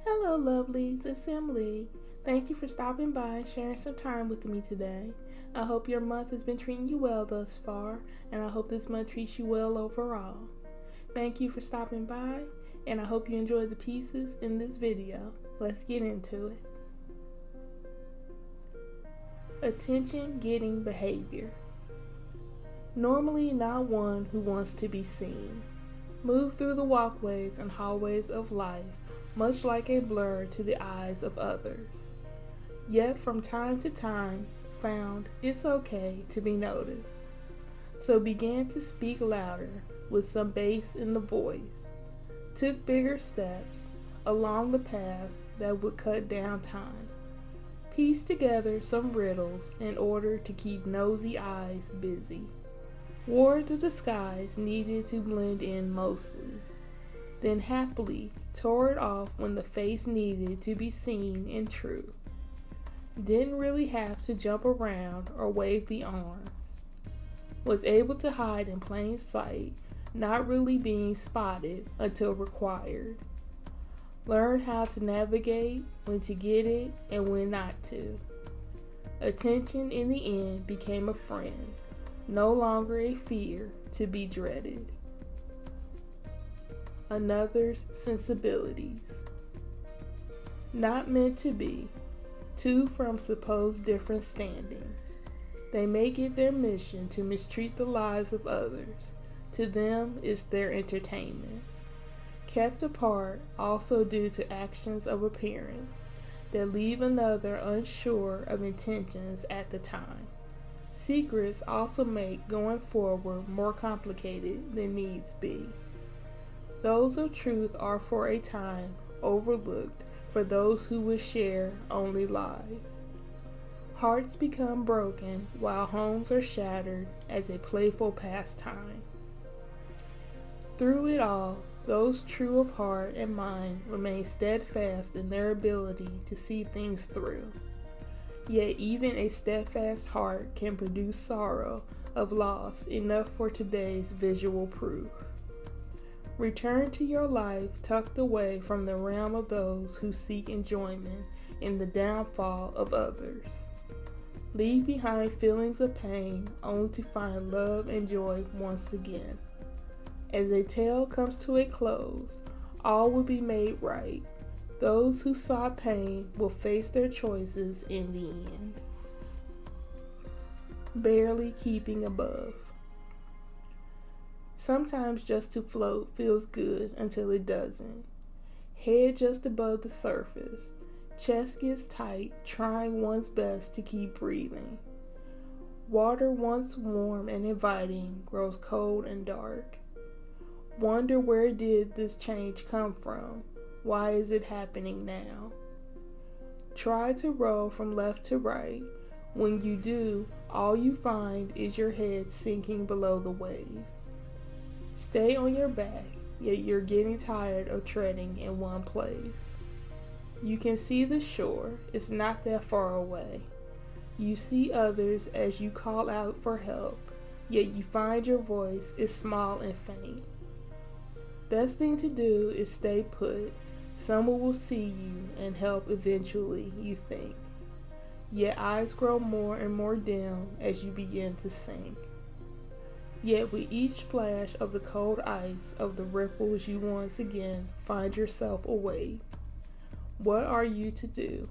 Hello lovelies, it's Emily. Thank you for stopping by and sharing some time with me today. I hope your month has been treating you well thus far, and I hope this month treats you well overall. Thank you for stopping by, and I hope you enjoyed the pieces in this video. Let's get into it. Attention-getting behavior. Normally not one who wants to be seen. Move through the walkways and hallways of life, much like a blur to the eyes of others. Yet from time to time, found it's okay to be noticed. So began to speak louder with some bass in the voice. Took bigger steps along the paths that would cut down time. Pieced together some riddles in order to keep nosy eyes busy. Wore the disguise needed to blend in mostly. Then happily tore it off when the face needed to be seen in truth. Didn't really have to jump around or wave the arms. Was able to hide in plain sight, not really being spotted until required. Learned how to navigate, when to get it and when not to. Attention in the end became a friend, no longer a fear to be dreaded. Another's sensibilities. Not meant to be, two from supposed different standings. They make it their mission to mistreat the lives of others. To them, it's their entertainment. Kept apart also due to actions of appearance that leave another unsure of intentions at the time. Secrets also make going forward more complicated than needs be. Those of truth are for a time overlooked for those who would share only lies. Hearts become broken while homes are shattered as a playful pastime. Through it all, those true of heart and mind remain steadfast in their ability to see things through. Yet even a steadfast heart can produce sorrow of loss enough for today's visual proof. Return to your life tucked away from the realm of those who seek enjoyment in the downfall of others. Leave behind feelings of pain only to find love and joy once again. As a tale comes to a close, all will be made right. Those who sought pain will face their choices in the end. Barely keeping above. Sometimes just to float feels good until it doesn't. Head just above the surface. Chest gets tight, trying one's best to keep breathing. Water once warm and inviting grows cold and dark. Wonder where did this change come from? Why is it happening now? Try to row from left to right. When you do, all you find is your head sinking below the waves. Stay on your back, yet you're getting tired of treading in one place. You can see the shore, it's not that far away. You see others as you call out for help, yet you find your voice is small and faint. Best thing to do is stay put. Someone will see you and help eventually, you think. Yet eyes grow more and more dim as you begin to sink. Yet with each splash of the cold ice of the ripples you once again find yourself awake. What are you to do?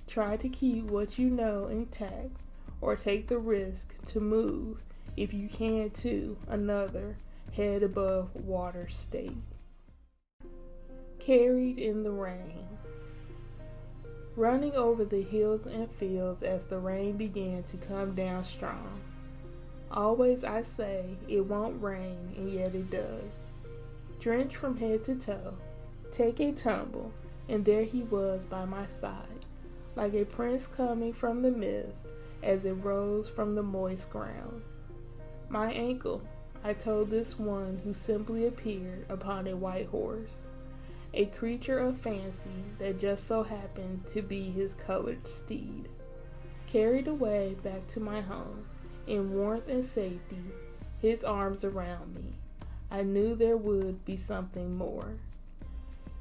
Try to keep what you know intact, or take the risk to move, if you can, to another head above water state. Carried in the rain. Running over the hills and fields as the rain began to come down strong. Always I say it won't rain, and yet it does. Drenched from head to toe, take a tumble, and there he was by my side, like a prince coming from the mist as it rose from the moist ground. My ankle, I told this one who simply appeared upon a white horse, a creature of fancy that just so happened to be his colored steed. Carried away back to my home, in warmth and safety, his arms around me. I knew there would be something more.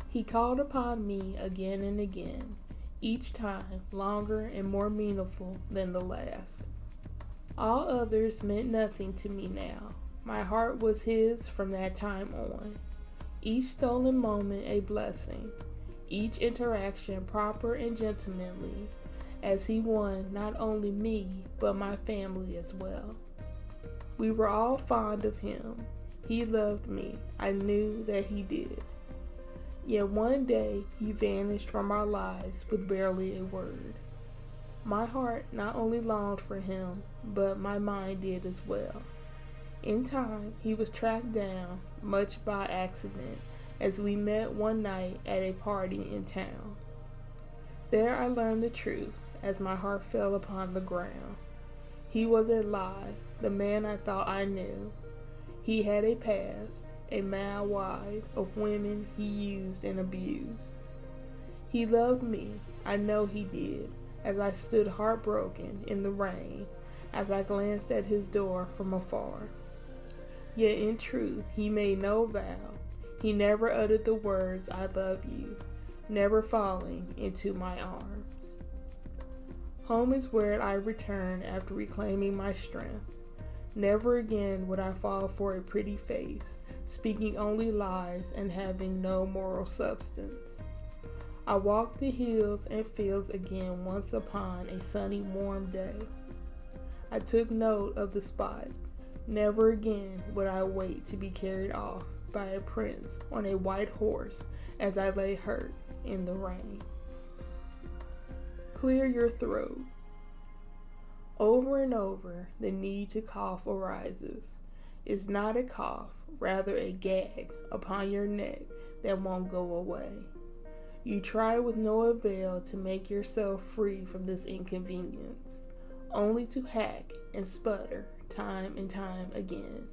He called upon me again and again, each time longer and more meaningful than the last. All others meant nothing to me now. My heart was his from that time on. Each stolen moment a blessing, each interaction proper and gentlemanly, as he won not only me, but my family as well. We were all fond of him. He loved me. I knew that he did. Yet one day he vanished from our lives with barely a word. My heart not only longed for him, but my mind did as well. In time, he was tracked down, much by accident, as we met one night at a party in town. There I learned the truth, as my heart fell upon the ground. He was a lie, the man I thought I knew. He had a past, a mile wide, of women he used and abused. He loved me, I know he did, as I stood heartbroken in the rain, as I glanced at his door from afar. Yet in truth, he made no vow. He never uttered the words, I love you, never falling into my arms. Home is where I return after reclaiming my strength. Never again would I fall for a pretty face, speaking only lies and having no moral substance. I walked the hills and fields again once upon a sunny, warm day. I took note of the spot. Never again would I wait to be carried off by a prince on a white horse as I lay hurt in the rain. Clear your throat. Over and over, the need to cough arises. It's not a cough, rather a gag upon your neck that won't go away. You try with no avail to make yourself free from this inconvenience, only to hack and sputter time and time again.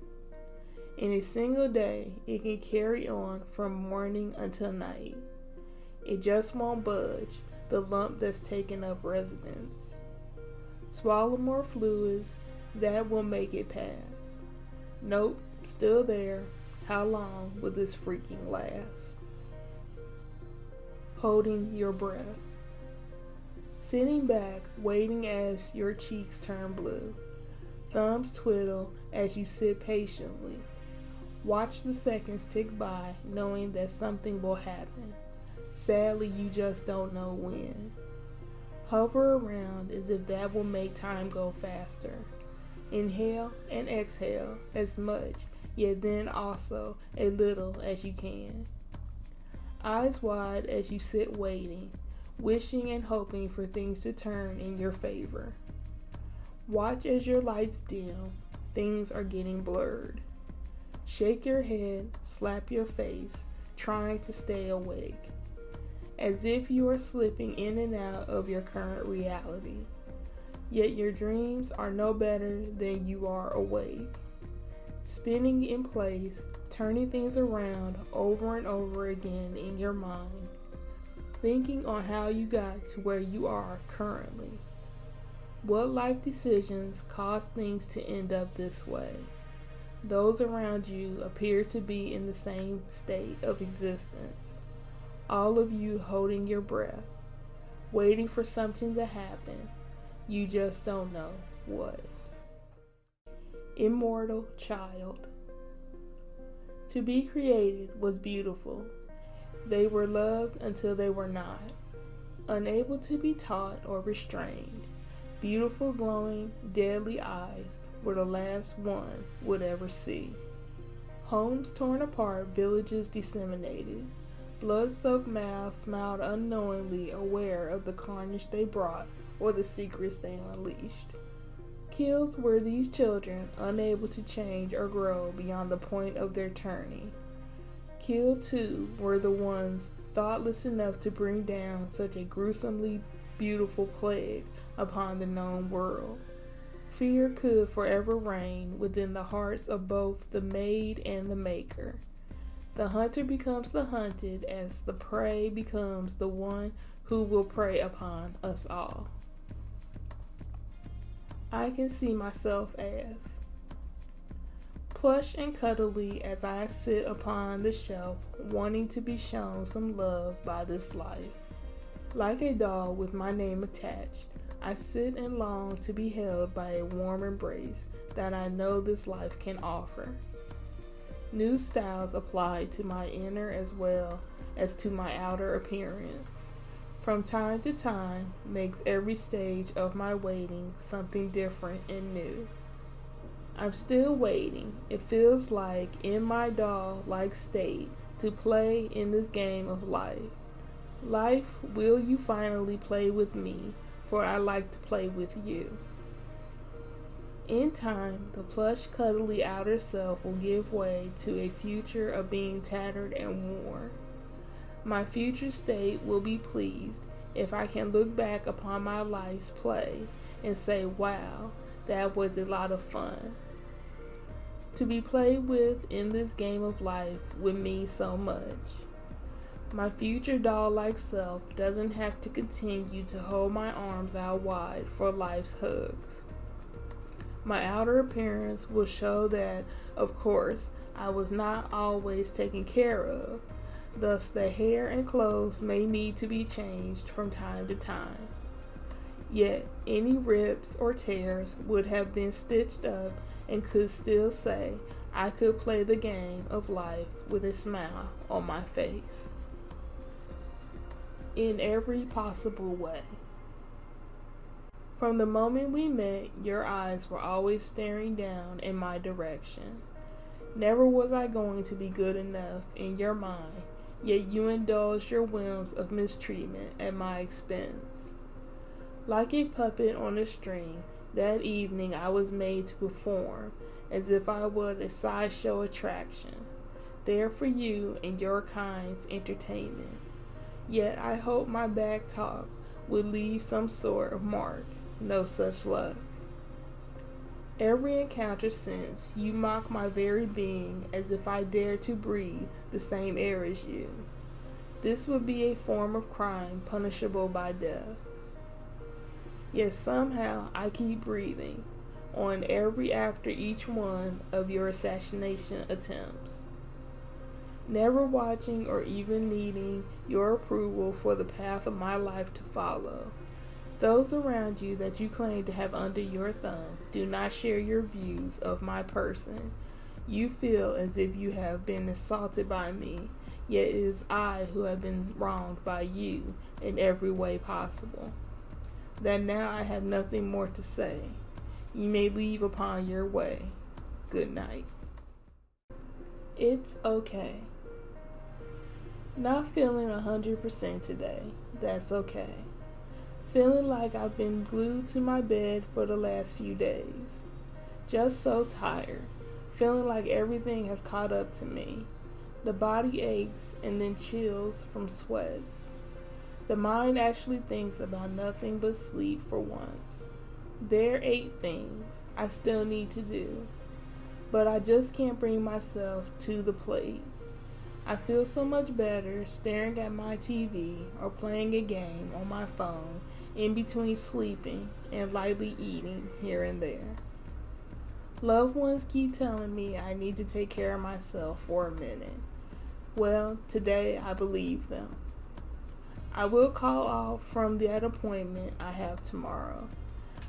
In a single day, it can carry on from morning until night. It just won't budge, the lump that's taken up residence. Swallow more fluids, that will make it pass. Nope, still there. How long will this freaking last? Holding your breath. Sitting back, waiting as your cheeks turn blue. Thumbs twiddle as you sit patiently. Watch the seconds tick by, knowing that something will happen. Sadly, you just don't know when. Hover around as if that will make time go faster. Inhale and exhale as much, yet then also a little as you can. Eyes wide as you sit waiting, wishing and hoping for things to turn in your favor. Watch as your lights dim, things are getting blurred. Shake your head, slap your face, trying to stay awake, as if you are slipping in and out of your current reality. Yet your dreams are no better than you are awake. Spinning in place, turning things around over and over again in your mind, thinking on how you got to where you are currently. What life decisions cause things to end up this way? Those around you appear to be in the same state of existence. All of you holding your breath, waiting for something to happen. You just don't know what. Immortal child. To be created was beautiful. They were loved until they were not. Unable to be taught or restrained. Beautiful, glowing, deadly eyes were the last one would ever see. Homes torn apart, villages disseminated. Blood-soaked mouths smiled unknowingly, aware of the carnage they brought or the secrets they unleashed. Killed were these children, unable to change or grow beyond the point of their turning. Killed, too, were the ones thoughtless enough to bring down such a gruesomely beautiful plague upon the known world. Fear could forever reign within the hearts of both the made and the maker. The hunter becomes the hunted as the prey becomes the one who will prey upon us all. I can see myself as Plush and cuddly as I sit upon the shelf, wanting to be shown some love by this life. Like a doll with my name attached, I sit and long to be held by a warm embrace that I know this life can offer. New styles apply to my inner as well as to my outer appearance. From time to time makes every stage of my waiting something different and new. I'm still waiting, it feels like, in my doll-like state to play in this game of life. Life, will you finally play with me, for I like to play with you. In time, the plush, cuddly outer self will give way to a future of being tattered and worn. My future state will be pleased if I can look back upon my life's play and say, wow, that was a lot of fun. To be played with in this game of life would mean so much. My future doll-like self doesn't have to continue to hold my arms out wide for life's hugs. My outer appearance will show that, of course, I was not always taken care of. Thus, the hair and clothes may need to be changed from time to time. Yet, any rips or tears would have been stitched up and could still say I could play the game of life with a smile on my face. In every possible way. From the moment we met, your eyes were always staring down in my direction. Never was I going to be good enough in your mind, yet you indulged your whims of mistreatment at my expense. Like a puppet on a string, that evening I was made to perform as if I was a sideshow attraction, there for you and your kind's entertainment. Yet I hoped my back talk would leave some sort of mark. No such luck. Every encounter since, you mock my very being as if I dared to breathe the same air as you. This would be a form of crime punishable by death. Yet somehow I keep breathing on every after each one of your assassination attempts. Never watching or even needing your approval for the path of my life to follow. Those around you that you claim to have under your thumb do not share your views of my person. You feel as if you have been assaulted by me, yet it is I who have been wronged by you in every way possible. That now I have nothing more to say. You may leave upon your way. Good night. It's okay. Not feeling 100% today. That's okay. Feeling like I've been glued to my bed for the last few days. Just so tired. Feeling like everything has caught up to me. The body aches and then chills from sweats. The mind actually thinks about nothing but sleep for once. There are 8 things I still need to do, but I just can't bring myself to the plate. I feel so much better staring at my TV or playing a game on my phone in between sleeping and lightly eating here and there. Loved ones keep telling me I need to take care of myself for a minute. Well, today I believe them. I will call off from that appointment I have tomorrow.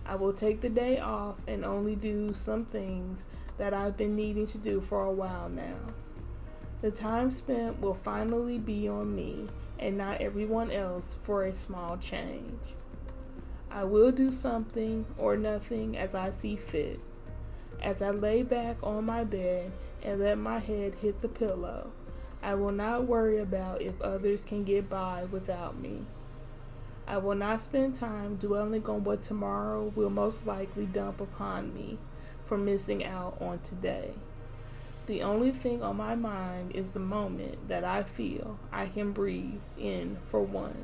I will take the day off and only do some things that I've been needing to do for a while now. The time spent will finally be on me and not everyone else for a small change. I will do something or nothing as I see fit. As I lay back on my bed and let my head hit the pillow, I will not worry about if others can get by without me. I will not spend time dwelling on what tomorrow will most likely dump upon me for missing out on today. The only thing on my mind is the moment that I feel I can breathe in for once.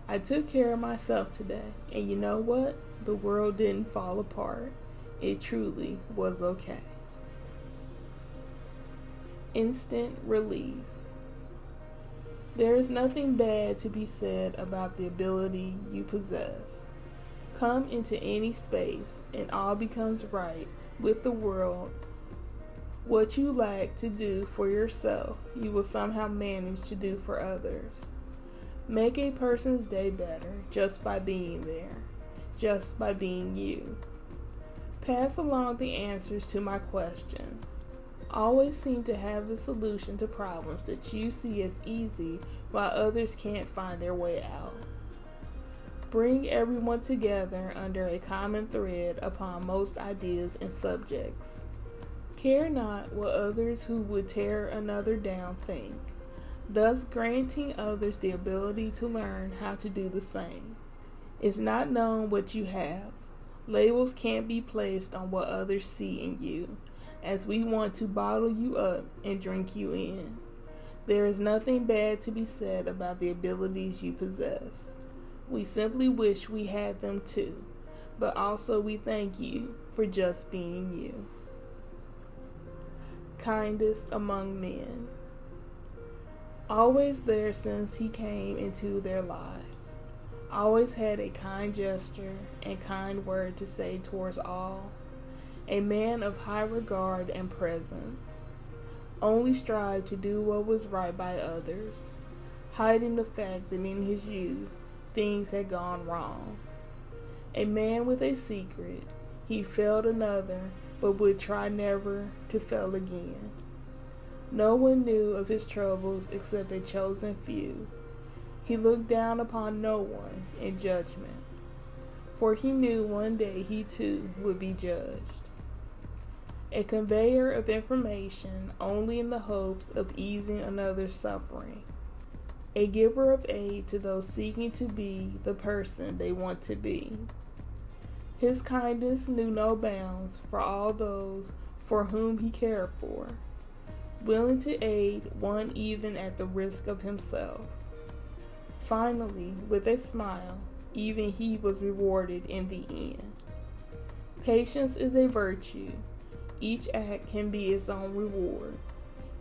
I took care of myself today, and you know what? The world didn't fall apart. It truly was okay. Instant relief. There is nothing bad to be said about the ability you possess. Come into any space and all becomes right with the world What you lack to do for yourself, you will somehow manage to do for others. Make a person's day better just by being there, just by being you. Pass along the answers to my questions. Always seem to have the solution to problems that you see as easy while others can't find their way out. Bring everyone together under a common thread upon most ideas and subjects. Care not what others who would tear another down think, thus granting others the ability to learn how to do the same. It's not known what you have. Labels can't be placed on what others see in you, as we want to bottle you up and drink you in. There is nothing bad to be said about the abilities you possess. We simply wish we had them too, but also we thank you for just being you. Kindest among men. Always there since he came into their lives. Always had a kind gesture and kind word to say towards all. A man of high regard and presence. Only strived to do what was right by others, hiding the fact that in his youth things had gone wrong. A man with a secret, he failed another, but would try never to fail again. No one knew of his troubles except a chosen few. He looked down upon no one in judgment, for he knew one day he too would be judged. A conveyor of information only in the hopes of easing another's suffering. A giver of aid to those seeking to be the person they want to be. His kindness knew no bounds for all those for whom he cared for, willing to aid one even at the risk of himself. Finally, with a smile, even he was rewarded in the end. Patience is a virtue. Each act can be its own reward.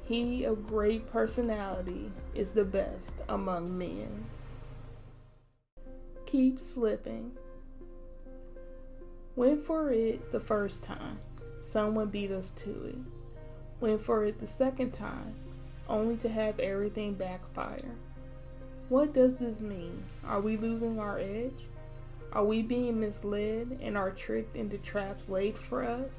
He of great personality is the best among men. Keep slipping. Went for it the first time, someone beat us to it. Went for it the second time, only to have everything backfire. What does this mean? Are we losing our edge? Are we being misled and are tricked into traps laid for us?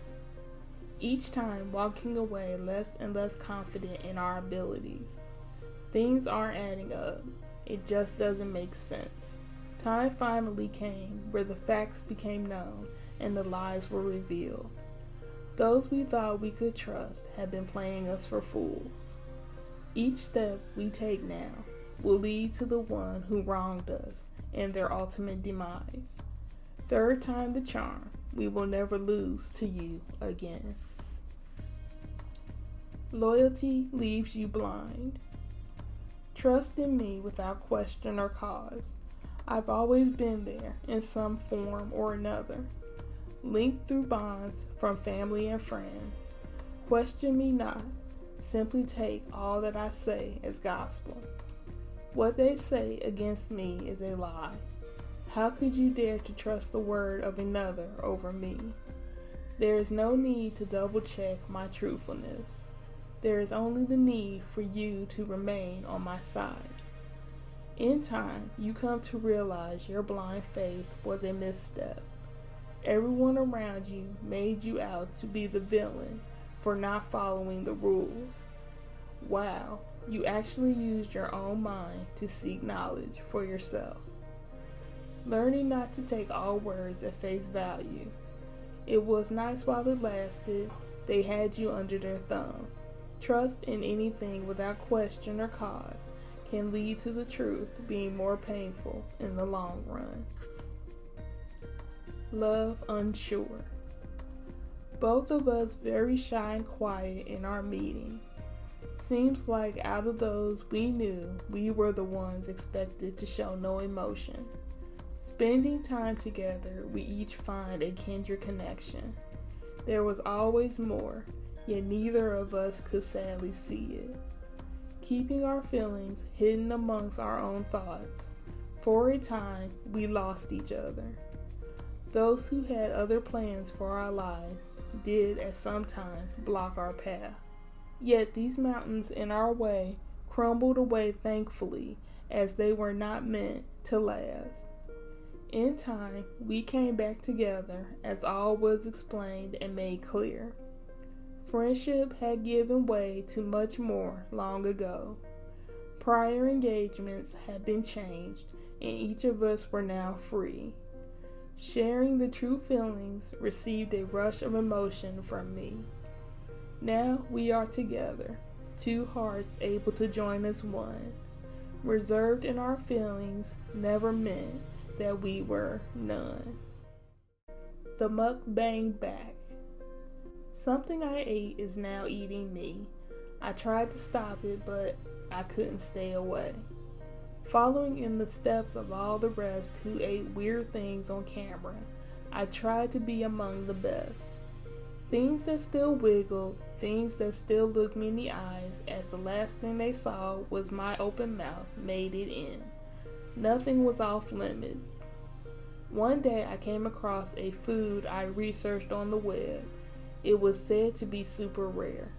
Each time walking away less and less confident in our abilities. Things aren't adding up. It just doesn't make sense. Time finally came where the facts became known and the lies were revealed. Those we thought we could trust had been playing us for fools. Each step we take now will lead to the one who wronged us and their ultimate demise. Third time the charm, we will never lose to you again. Loyalty leaves you blind. Trust in me without question or cause. I've always been there in some form or another, linked through bonds from family and friends. Question me not, simply take all that I say as gospel. What they say against me is a lie. How could you dare to trust the word of another over me? There is no need to double check my truthfulness. There is only the need for you to remain on my side. In time, you come to realize your blind faith was a misstep. Everyone around you made you out to be the villain for not following the rules. Wow, you actually used your own mind to seek knowledge for yourself. Learning not to take all words at face value. It was nice while it lasted. They had you under their thumb. Trust in anything without question or cause can lead to the truth being more painful in the long run. Love unsure. Both of us very shy and quiet in our meeting. Seems like out of those we knew, we were the ones expected to show no emotion. Spending time together, we each find a kindred connection. There was always more, yet neither of us could sadly see it. Keeping our feelings hidden amongst our own thoughts, for a time we lost each other. Those who had other plans for our lives did at some time block our path. Yet these mountains in our way crumbled away thankfully, as they were not meant to last. In time, we came back together as all was explained and made clear. Friendship had given way to much more long ago. Prior engagements had been changed, and each of us were now free. Sharing the true feelings received a rush of emotion from me. Now we are together, two hearts able to join as one. Reserved in our feelings never meant that we were none. The mukbang back. Something I ate is now eating me. I tried to stop it, but I couldn't stay away. Following in the steps of all the rest who ate weird things on camera, I tried to be among the best. Things that still wiggled, things that still looked me in the eyes, as the last thing they saw was my open mouth, made it in. Nothing was off limits. One day I came across a food I researched on the web. It was said to be super rare.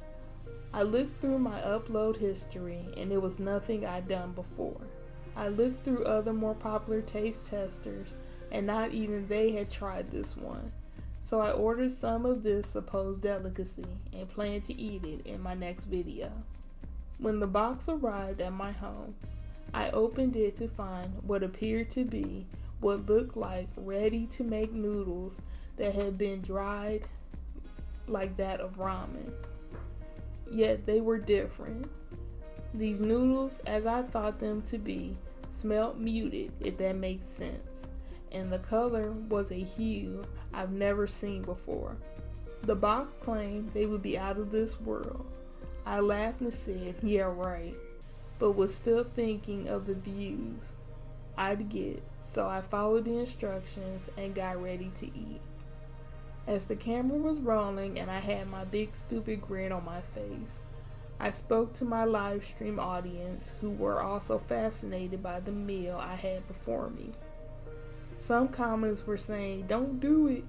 I looked through my upload history and it was nothing I'd done before. I looked through other more popular taste testers and not even they had tried this one. So I ordered some of this supposed delicacy and planned to eat it in my next video. When the box arrived at my home, I opened it to find what appeared to be what looked like ready-to-make noodles that had been dried like that of ramen. Yet they were different. These noodles, as I thought them to be, smelled muted, if that makes sense, and the color was a hue I've never seen before. The box claimed they would be out of this world. I laughed and said, yeah, right, but was still thinking of the views I'd get, so I followed the instructions and got ready to eat. As the camera was rolling and I had my big stupid grin on my face, I spoke to my live stream audience who were also fascinated by the meal I had before me. Some comments were saying, don't do it,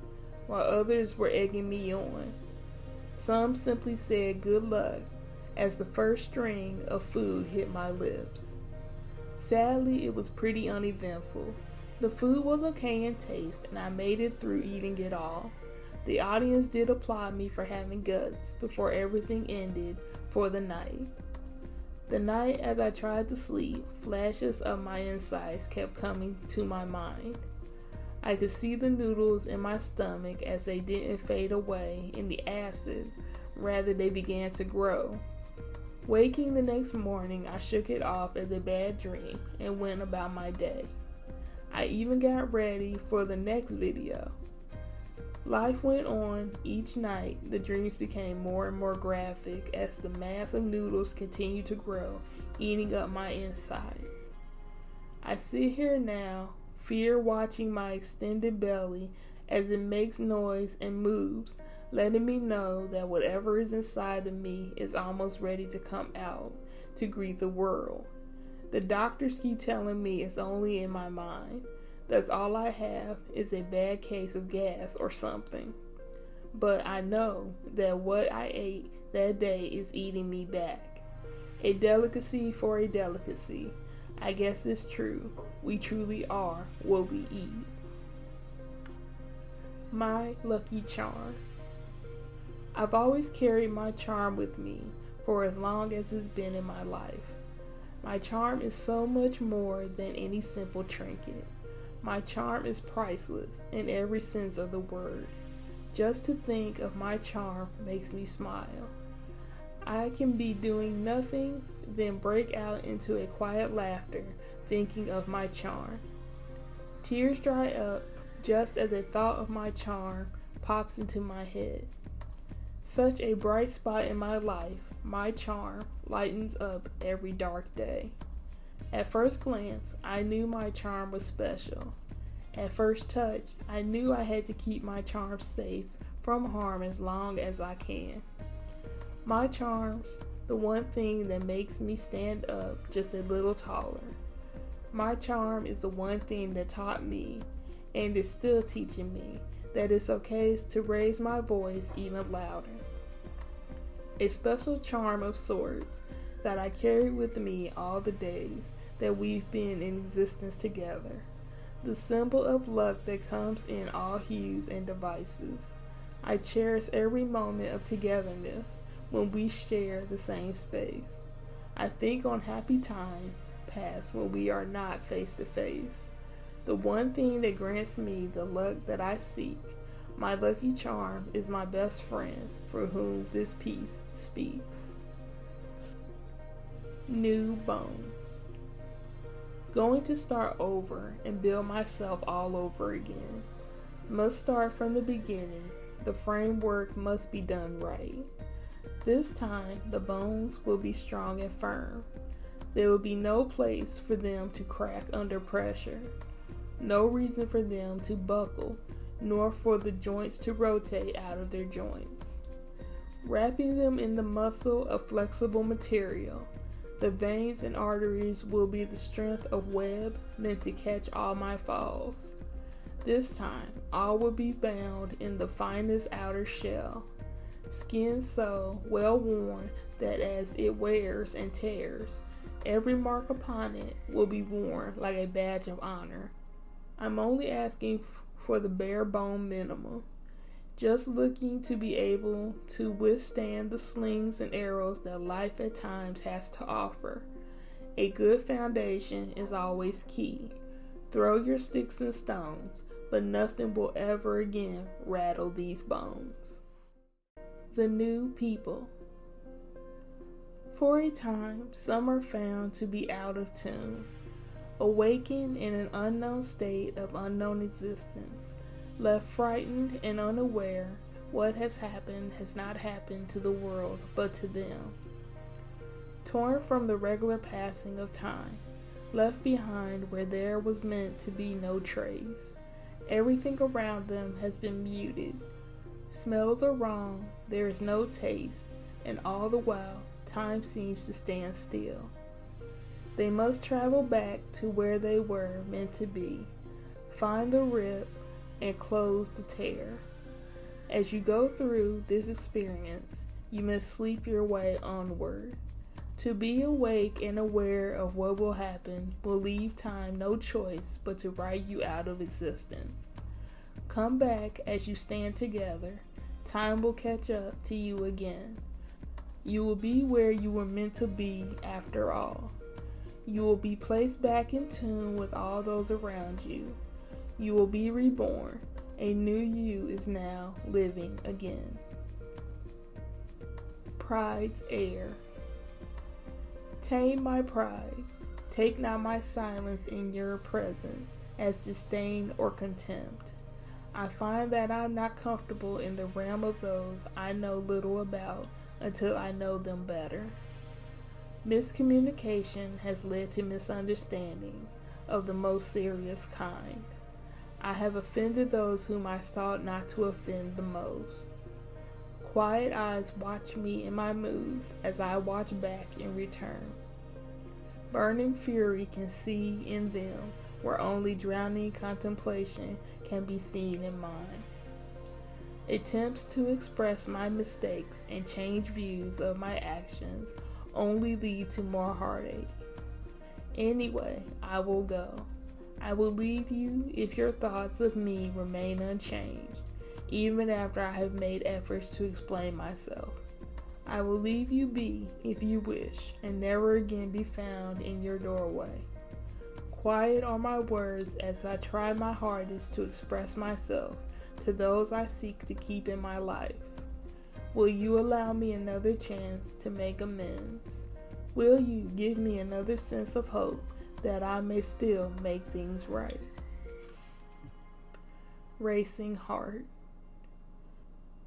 while others were egging me on. Some simply said good luck as the first string of food hit my lips. Sadly, it was pretty uneventful. The food was okay in taste and I made it through eating it all. The audience did applaud me for having guts before everything ended for the night. The night as I tried to sleep, flashes of my insides kept coming to my mind. I could see the noodles in my stomach as they didn't fade away in the acid, rather they began to grow. Waking the next morning, I shook it off as a bad dream and went about my day. I even got ready for the next video. Life went on. Each night, the dreams became more and more graphic as the mass of noodles continued to grow, eating up my insides. I sit here now, fear watching my extended belly as it makes noise and moves, letting me know that whatever is inside of me is almost ready to come out to greet the world. The doctors keep telling me it's only in my mind. That's all I have is a bad case of gas or something. But I know that what I ate that day is eating me back. A delicacy for a delicacy. I guess it's true. We truly are what we eat. My lucky charm. I've always carried my charm with me for as long as it's been in my life. My charm is so much more than any simple trinket. My charm is priceless in every sense of the word. Just to think of my charm makes me smile. I can be doing nothing, then break out into a quiet laughter thinking of my charm. Tears dry up just as a thought of my charm pops into my head. Such a bright spot in my life, my charm lightens up every dark day. At first glance, I knew my charm was special. At first touch, I knew I had to keep my charm safe from harm as long as I can. My charm's the one thing that makes me stand up just a little taller. My charm is the one thing that taught me, and is still teaching me, that it's okay to raise my voice even louder. A special charm of sorts that I carry with me all the days that we've been in existence together. The symbol of luck that comes in all hues and devices. I cherish every moment of togetherness when we share the same space. I think on happy times past when we are not face to face. The one thing that grants me the luck that I seek, my lucky charm, is my best friend for whom this piece speaks. New bones. Going to start over and build myself all over again. Must start from the beginning. The framework must be done right. This time, the bones will be strong and firm. There will be no place for them to crack under pressure. No reason for them to buckle, nor for the joints to rotate out of their joints. Wrapping them in the muscle of flexible material, the veins and arteries will be the strength of web meant to catch all my falls. This time, all will be bound in the finest outer shell, skin so well worn that as it wears and tears, every mark upon it will be worn like a badge of honor. I'm only asking for the bare bone minimum, just looking to be able to withstand the slings and arrows that life at times has to offer. A good foundation is always key. Throw your sticks and stones, but nothing will ever again rattle these bones. The new people. For a time, some are found to be out of tune, awakened in an unknown state of unknown existence, left frightened and unaware what has not happened to the world but to them. Torn from the regular passing of time, left behind where there was meant to be no trace. Everything around them has been muted. Smells are wrong, there is no taste, and all the while time seems to stand still. They must travel back to where they were meant to be, find the rip, and close the tear. As you go through this experience, you must sleep your way onward. To be awake and aware of what will happen will leave time no choice but to write you out of existence. Come back as you stand together. Time will catch up to you again. You will be where you were meant to be after all. You will be placed back in tune with all those around you. You will be reborn. A new you is now living again. Pride's heir. Tame my pride. Take not my silence in your presence as disdain or contempt. I find that I'm not comfortable in the realm of those I know little about until I know them better. Miscommunication has led to misunderstandings of the most serious kind. I have offended those whom I sought not to offend the most. Quiet eyes watch me in my moods as I watch back in return. Burning fury can see in them where only drowning contemplation can be seen in mine. Attempts to express my mistakes and change views of my actions only lead to more heartache. Anyway, I will go. I will leave you if your thoughts of me remain unchanged, even after I have made efforts to explain myself. I will leave you be if you wish, and never again be found in your doorway. Quiet are my words as I try my hardest to express myself to those I seek to keep in my life. Will you allow me another chance to make amends? Will you give me another sense of hope that I may still make things right? Racing heart.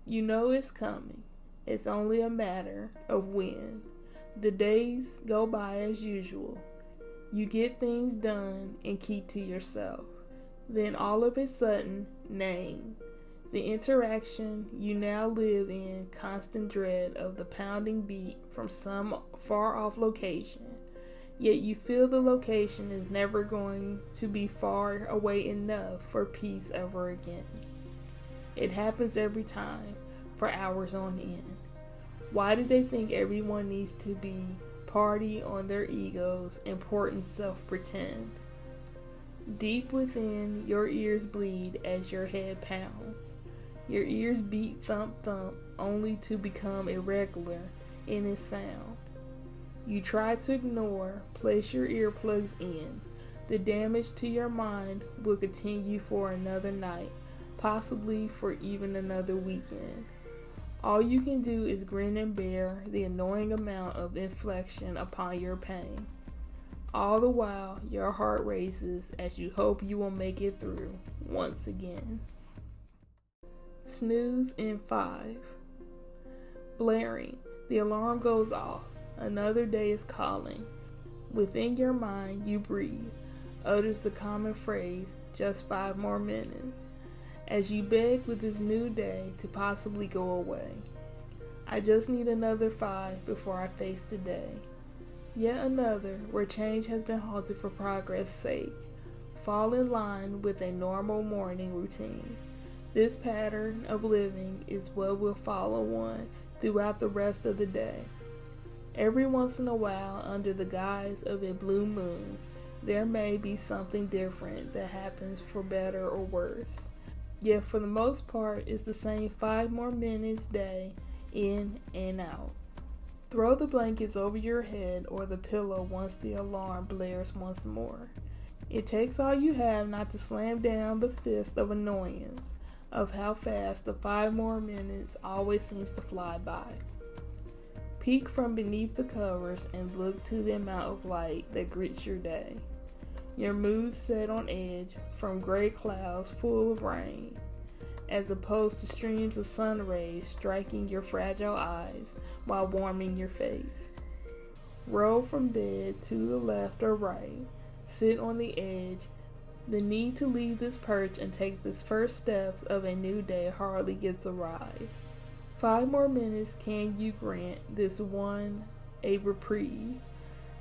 You know it's coming. It's only a matter of when. The days go by as usual. You get things done and keep to yourself. Then all of a sudden, name. The interaction you now live in constant dread of the pounding beat from some far off location. Yet you feel the location is never going to be far away enough for peace ever again. It happens every time, for hours on end. Why do they think everyone needs to be party on their egos, important self-pretend? Deep within, your ears bleed as your head pounds. Your ears beat thump thump only to become irregular in its sound. You try to ignore, place your earplugs in. The damage to your mind will continue for another night, possibly for even another weekend. All you can do is grin and bear the annoying amount of inflection upon your pain. All the while, your heart races as you hope you will make it through once again. Snooze in 5. Blaring, the alarm goes off. Another day is calling. Within your mind, you breathe, utters the common phrase, just 5 more minutes, as you beg with this new day to possibly go away. I just need another 5 before I face today. Yet another where change has been halted for progress' sake. Fall in line with a normal morning routine. This pattern of living is what will follow one throughout the rest of the day. Every once in a while, under the guise of a blue moon, there may be something different that happens for better or worse. Yet for the most part, it's the same 5 more minutes day in and out. Throw the blankets over your head or the pillow once the alarm blares once more. It takes all you have not to slam down the fist of annoyance of how fast the 5 more minutes always seems to fly by. Peek from beneath the covers and look to the amount of light that greets your day. Your mood set on edge from gray clouds full of rain, as opposed to streams of sun rays striking your fragile eyes while warming your face. Roll from bed to the left or right, sit on the edge. The need to leave this perch and take the first steps of a new day hardly gets arrived. 5 more minutes can you grant this one a reprieve?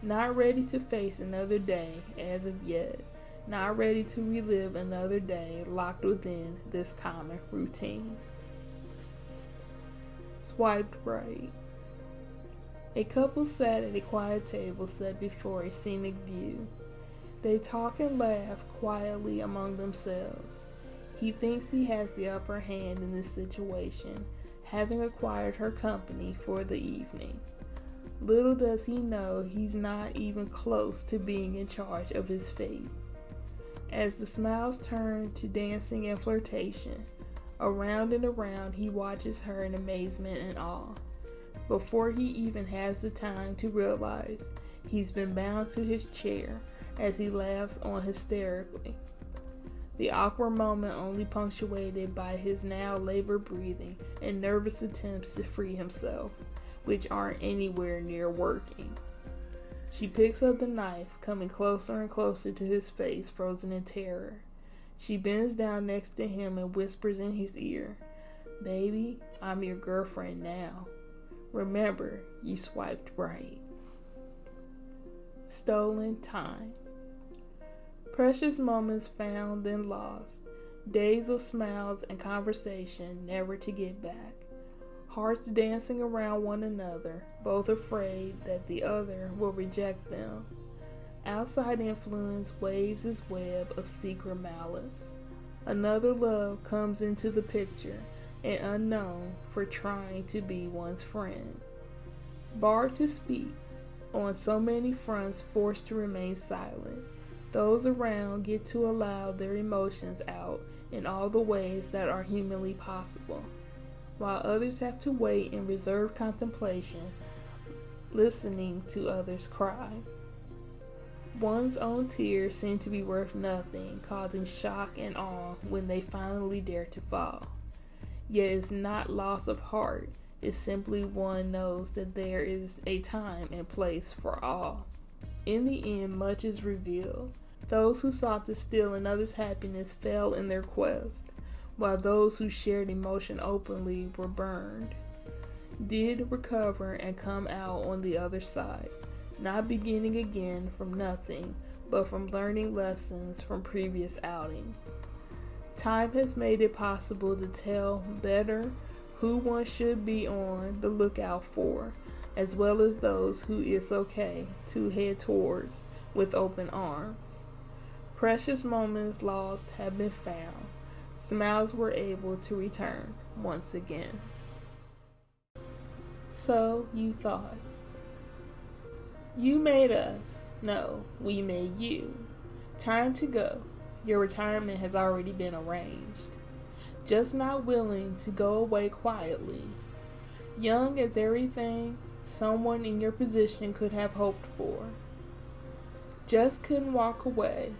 Not ready to face another day as of yet. Not ready to relive another day locked within this common routine. Swiped right. A couple sat at a quiet table set before a scenic view. They talk and laugh quietly among themselves. He thinks he has the upper hand in this situation, having acquired her company for the evening. Little does he know he's not even close to being in charge of his fate. As the smiles turn to dancing and flirtation, around and around he watches her in amazement and awe. Before he even has the time to realize, he's been bound to his chair as he laughs on hysterically. The awkward moment only punctuated by his now labored breathing and nervous attempts to free himself, which aren't anywhere near working. She picks up the knife, coming closer and closer to his face, frozen in terror. She bends down next to him and whispers in his ear, "Baby, I'm your girlfriend now. Remember, you swiped right." Stolen time. Precious moments found and lost. Days of smiles and conversation never to get back. Hearts dancing around one another, both afraid that the other will reject them. Outside influence waves its web of secret malice. Another love comes into the picture, and unknown for trying to be one's friend. Barred to speak, on so many fronts forced to remain silent. Those around get to allow their emotions out in all the ways that are humanly possible, while others have to wait in reserved contemplation, listening to others cry. One's own tears seem to be worth nothing, causing shock and awe when they finally dare to fall. Yet it's not loss of heart, it's simply one knows that there is a time and place for all. In the end, much is revealed. Those who sought to steal another's happiness fell in their quest, while those who shared emotion openly were burned. Did recover and come out on the other side, not beginning again from nothing, but from learning lessons from previous outings. Time has made it possible to tell better who one should be on the lookout for, as well as those who it's okay to head towards with open arms. Precious moments lost have been found. Smiles were able to return once again. So you thought. You made us. No, we made you. Time to go. Your retirement has already been arranged. Just not willing to go away quietly. Young as everything someone in your position could have hoped for. Just couldn't walk away.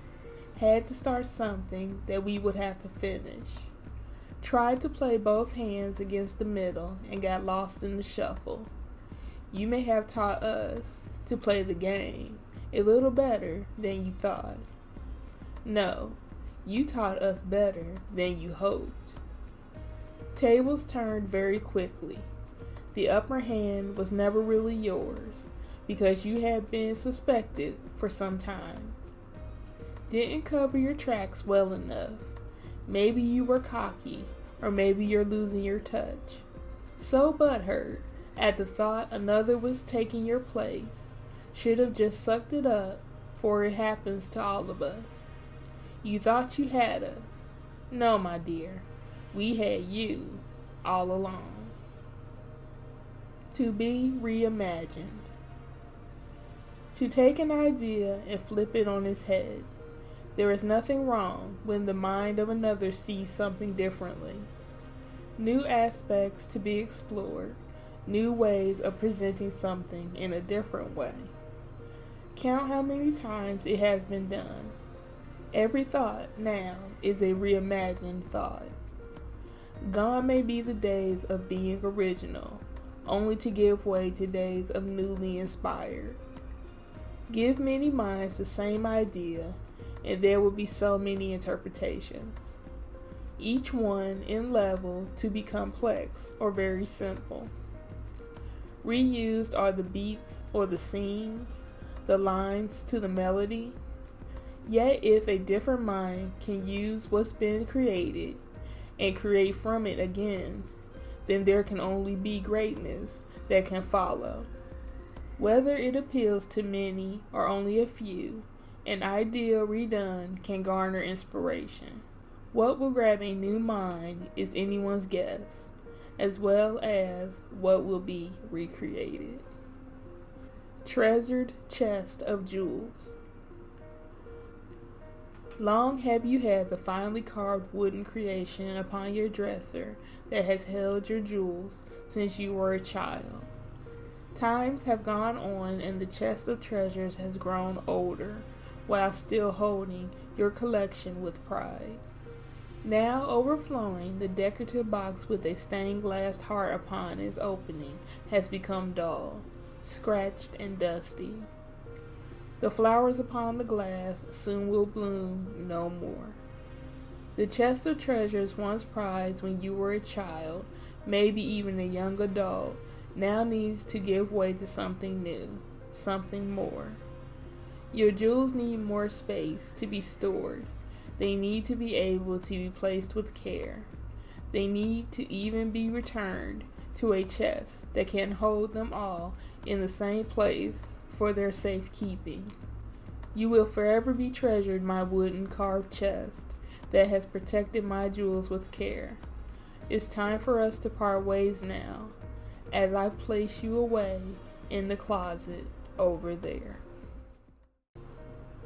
Had to start something that we would have to finish. Tried to play both hands against the middle and got lost in the shuffle. You may have taught us to play the game a little better than you thought. No, you taught us better than you hoped. Tables turned very quickly. The upper hand was never really yours because you had been suspected for some time. Didn't cover your tracks well enough. Maybe you were cocky, or maybe you're losing your touch. So butthurt at the thought another was taking your place. Should have just sucked it up, for it happens to all of us. You thought you had us. No, my dear, we had you all along. To be reimagined. To take an idea and flip it on its head. There is nothing wrong when the mind of another sees something differently. New aspects to be explored, new ways of presenting something in a different way. Count how many times it has been done. Every thought now is a reimagined thought. Gone may be the days of being original, only to give way to days of newly inspired. Give many minds the same idea, and there will be so many interpretations, each one in level to be complex or very simple. Reused are the beats or the scenes, the lines to the melody. Yet if a different mind can use what's been created and create from it again, then there can only be greatness that can follow. Whether it appeals to many or only a few, an idea redone can garner inspiration. What will grab a new mind is anyone's guess, as well as what will be recreated. Treasured chest of jewels. Long have you had the finely carved wooden creation upon your dresser that has held your jewels since you were a child. Times have gone on and the chest of treasures has grown older, while still holding your collection with pride. Now overflowing, the decorative box with a stained glass heart upon its opening has become dull, scratched and dusty. The flowers upon the glass soon will bloom no more. The chest of treasures once prized when you were a child, maybe even a young adult, now needs to give way to something new, something more. Your jewels need more space to be stored. They need to be able to be placed with care. They need to even be returned to a chest that can hold them all in the same place for their safekeeping. You will forever be treasured, my wooden carved chest that has protected my jewels with care. It's time for us to part ways now, as I place you away in the closet over there.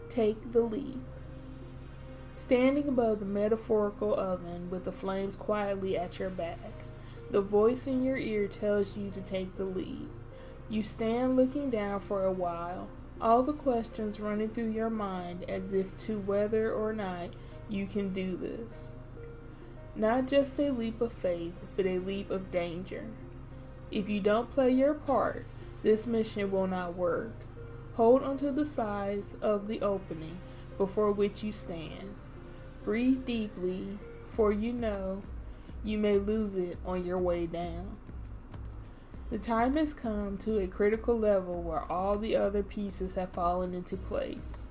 Take the leap. Standing above the metaphorical oven with the flames quietly at your back, the voice in your ear tells you to take the lead. You stand looking down for a while, all the questions running through your mind as if to whether or not you can do this. Not just a leap of faith, but a leap of danger. If you don't play your part, this mission will not work. Hold onto the sides of the opening before which you stand. Breathe deeply, for you know you may lose it on your way down. The time has come to a critical level where all the other pieces have fallen into place.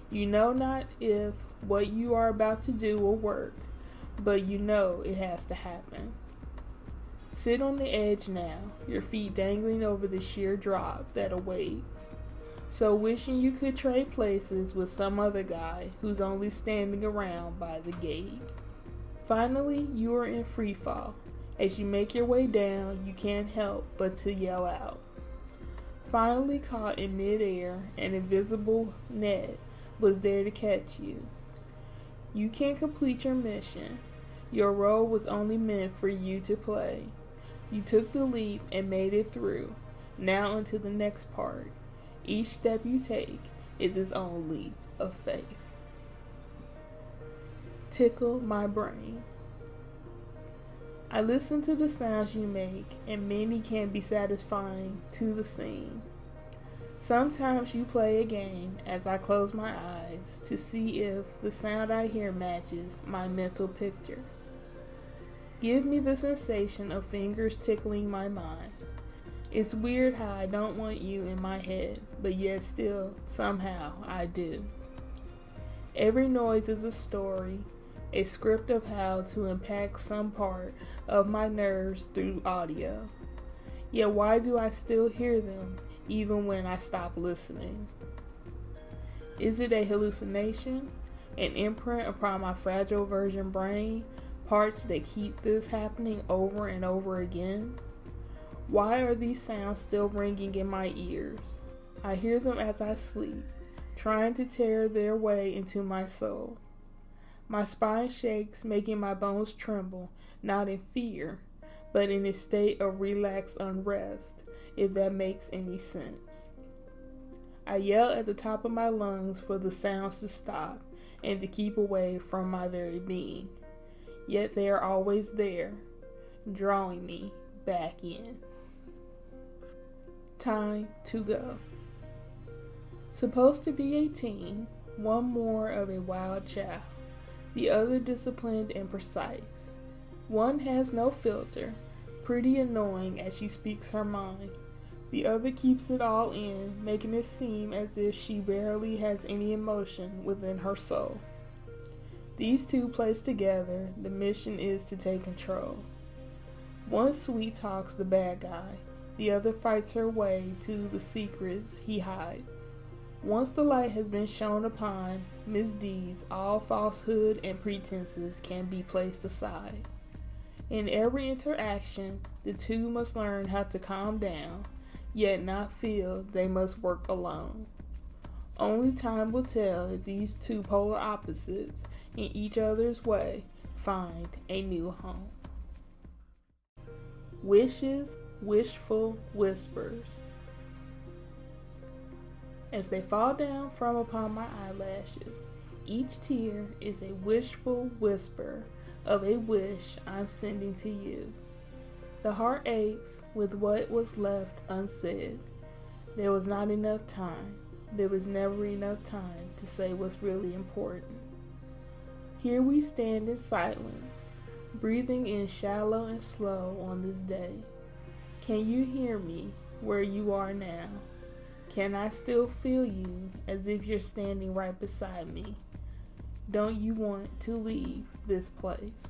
You know not if what you are about to do will work, but you know it has to happen. Sit on the edge now, your feet dangling over the sheer drop that awaits. So wishing you could trade places with some other guy who's only standing around by the gate. Finally, you are in free fall. As you make your way down, you can't help but to yell out. Finally caught in midair, an invisible net was there to catch you. You can't complete your mission. Your role was only meant for you to play. You took the leap and made it through. Now onto the next part. Each step you take is its own leap of faith. Tickle my brain. I listen to the sounds you make, and many can be satisfying to the scene. Sometimes you play a game as I close my eyes to see if the sound I hear matches my mental picture. Give me the sensation of fingers tickling my mind. It's weird how I don't want you in my head, but yet still, somehow, I do. Every noise is a story, a script of how to impact some part of my nerves through audio. Yet why do I still hear them, even when I stop listening? Is it a hallucination, an imprint upon my fragile virgin brain, parts that keep this happening over and over again? Why are these sounds still ringing in my ears? I hear them as I sleep, trying to tear their way into my soul. My spine shakes, making my bones tremble, not in fear, but in a state of relaxed unrest, if that makes any sense. I yell at the top of my lungs for the sounds to stop and to keep away from my very being. Yet they are always there, drawing me back in. Time to go. Supposed to be 18, one more of a wild child, the other disciplined and precise. One has no filter, pretty annoying as she speaks her mind. The other keeps it all in, making it seem as if she barely has any emotion within her soul. These two placed together, the mission is to take control. One sweet talks the bad guy, the other fights her way to the secrets he hides. Once the light has been shone upon misdeeds, all falsehood and pretenses can be placed aside. In every interaction, the two must learn how to calm down, yet not feel they must work alone. Only time will tell if these two polar opposites, in each other's way, find a new home. Wishes, wishful whispers. As they fall down from upon my eyelashes, each tear is a wishful whisper of a wish I'm sending to you. The heart aches with what was left unsaid. There was not enough time. There was never enough time to say what's really important. Here we stand in silence, breathing in shallow and slow on this day. Can you hear me where you are now? Can I still feel you as if you're standing right beside me? Don't you want to leave this place?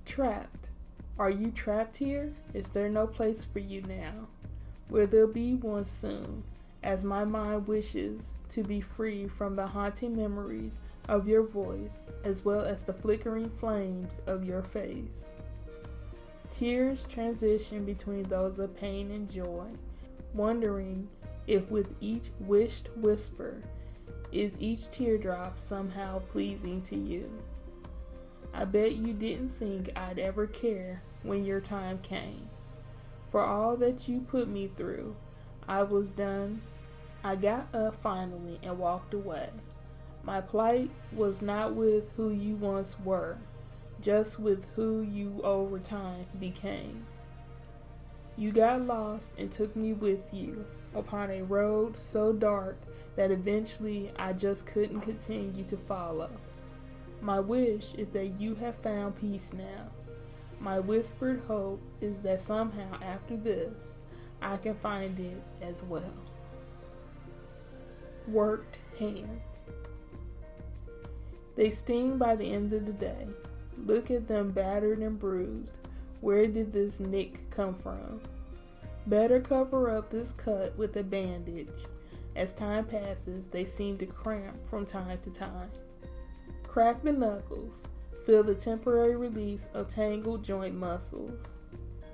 Trapped. Are you trapped here? Is there no place for you now? Will there be one soon, as my mind wishes to be free from the haunting memories of your voice, as well as the flickering flames of your face? Tears transition between those of pain and joy, wondering if with each wished whisper, is each teardrop somehow pleasing to you? I bet you didn't think I'd ever care when your time came. For all that you put me through, I was done. I got up finally and walked away. My plight was not with who you once were, just with who you over time became. You got lost and took me with you upon a road so dark that eventually I just couldn't continue to follow. My wish is that you have found peace now. My whispered hope is that somehow after this, I can find it as well. Worked hands. They sting by the end of the day. Look at them battered and bruised. Where did this nick come from? Better cover up this cut with a bandage. As time passes, they seem to cramp from time to time. Crack the knuckles. Feel the temporary release of tangled joint muscles.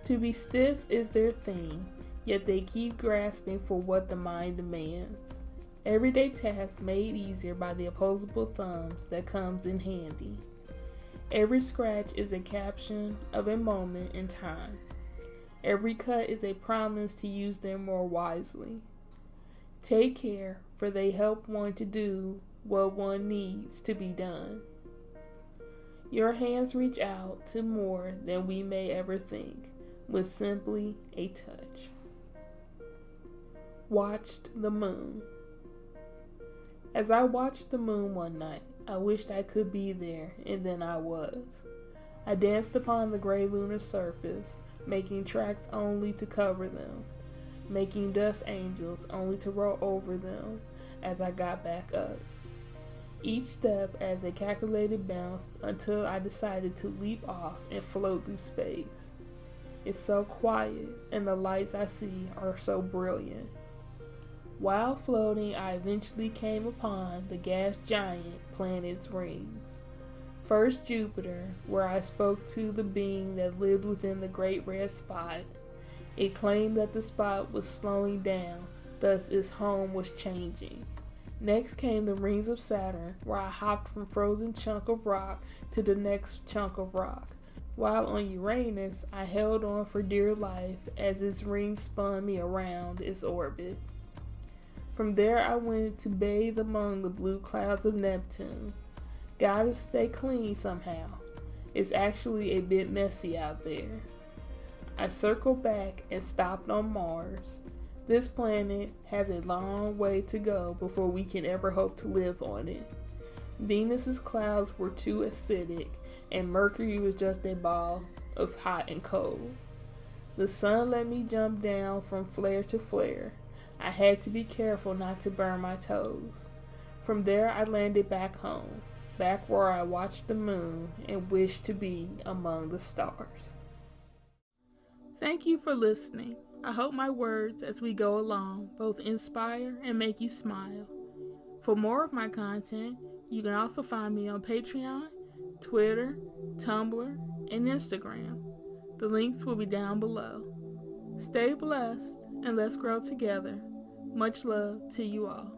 To be stiff is their thing, yet they keep grasping for what the mind demands. Everyday tasks made easier by the opposable thumbs that comes in handy. Every scratch is a caption of a moment in time. Every cut is a promise to use them more wisely. Take care, for they help one to do what one needs to be done. Your hands reach out to more than we may ever think, with simply a touch. Watched the moon. As I watched the moon one night, I wished I could be there, and then I was. I danced upon the gray lunar surface, making tracks only to cover them, making dust angels only to roll over them as I got back up. Each step as a calculated bounce until I decided to leap off and float through space. It's so quiet, and the lights I see are so brilliant. While floating, I eventually came upon the gas giant planet's rings. First Jupiter, where I spoke to the being that lived within the great red spot. It claimed that the spot was slowing down, thus its home was changing. Next came the rings of Saturn, where I hopped from frozen chunk of rock to the next chunk of rock. While on Uranus, I held on for dear life as its rings spun me around its orbit. From there I went to bathe among the blue clouds of Neptune. Gotta stay clean somehow. It's actually a bit messy out there. I circled back and stopped on Mars. This planet has a long way to go before we can ever hope to live on it. Venus's clouds were too acidic, and Mercury was just a ball of hot and cold. The sun let me jump down from flare to flare. I had to be careful not to burn my toes. From there I landed back home, back where I watched the moon and wished to be among the stars. Thank you for listening. I hope my words as we go along both inspire and make you smile. For more of my content, you can also find me on Patreon, Twitter, Tumblr, and Instagram. The links will be down below. Stay blessed and let's grow together. Much love to you all.